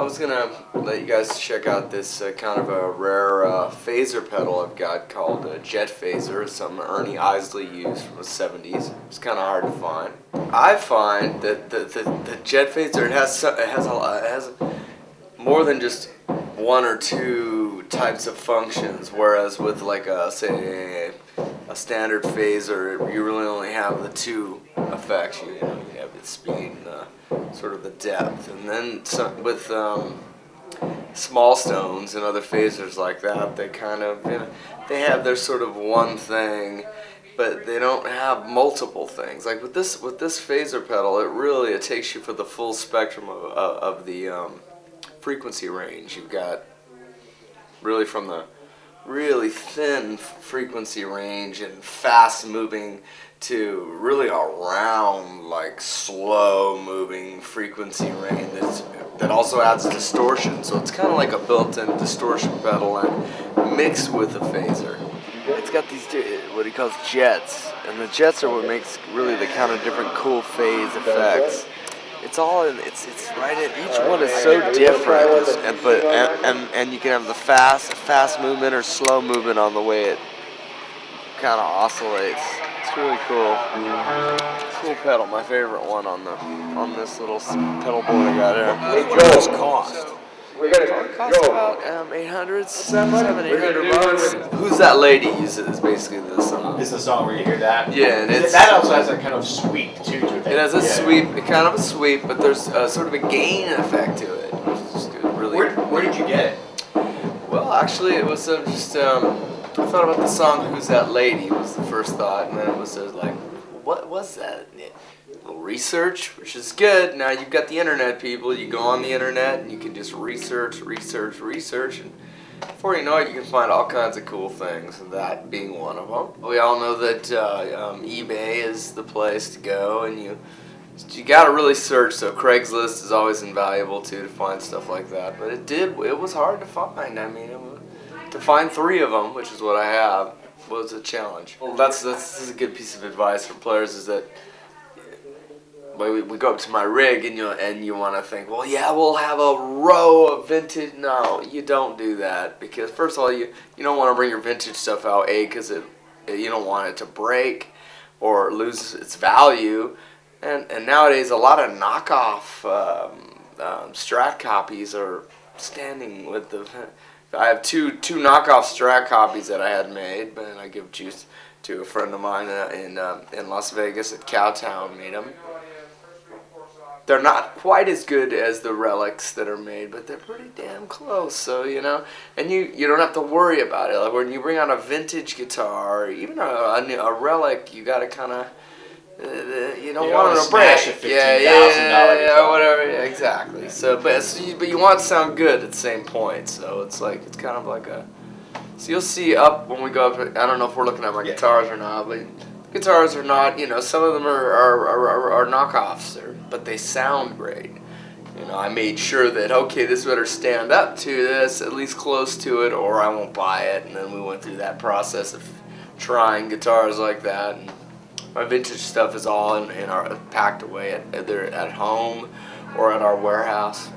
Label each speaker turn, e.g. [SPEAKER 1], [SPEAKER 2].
[SPEAKER 1] was gonna let you guys check out this kind of a rare phaser pedal I've got called Jet Phaser. It's something Ernie Isley used from the 70s. It's kind of hard to find. I find that the Jet Phaser it has more than just one or two types of functions, whereas with like say a standard phaser, you really only have the two effects. You have the speed and sort of the depth, and then with small stones and other phasers like that, they kind of they have their sort of one thing, but they don't have multiple things. Like with this phaser pedal, it takes you for the full spectrum of the frequency range. You've got really from the really thin frequency range and fast moving to really around like slow moving frequency range that also adds distortion. So it's kind of like a built-in distortion pedal and mixed with a phaser. It's got these what he calls jets, and the jets are what makes really the kind of different cool phase effects. It's all in. It's right in. Each one is so different, and you can have the fast movement or slow movement on the way it kind of oscillates. It's really cool. Cool pedal. My favorite one on this little pedal board I got here.
[SPEAKER 2] What does it cost?
[SPEAKER 1] It costs about $800 Who's That Lady is basically the song.
[SPEAKER 2] Is the song where you hear that?
[SPEAKER 1] Yeah, and
[SPEAKER 2] that also has a kind of sweep too to it.
[SPEAKER 1] It has a sweep, kind of a sweep, but there's sort of a gain effect to it, which is really.
[SPEAKER 2] Where did you get it?
[SPEAKER 1] Well, actually, it was just I thought about the song "Who's That Lady" was the first thought, and then it was like, what was that? A little research, which is good. Now you've got the internet, people. You go on the internet and you can just research, and before you know it, you can find all kinds of cool things, and that being one of them. We all know that eBay is the place to go, and you got to really search. So Craigslist is always invaluable too to find stuff like that. But it was hard to find. I mean, to find 3 of them, which is what I have, was a challenge. Well, this is a good piece of advice for players, is that we go up to my rig and you want to think, well, yeah, we'll have a row of vintage. No, you don't do that, because first of all, you don't want to bring your vintage stuff out, because you don't want it to break or lose its value, and nowadays a lot of knockoff Strat copies are standing with the. I have two knockoff Strat copies that I had made, but I give juice to a friend of mine in Las Vegas at Cowtown made them. They're not quite as good as the relics that are made, but they're pretty damn close. So and you don't have to worry about it. Like when you bring out a vintage guitar, or even a relic, you got to kind of you don't want it to break. Yeah, whatever. Yeah, exactly. So, but you want it to sound good at the same point. So it's kind of like a. So you'll see up when we go up. I don't know if we're looking at my guitars or not, but. Guitars are not, some of them are knockoffs, but they sound great. I made sure that, okay, this better stand up to this, at least close to it, or I won't buy it. And then we went through that process of trying guitars like that. And my vintage stuff is all packed away either at home or at our warehouse.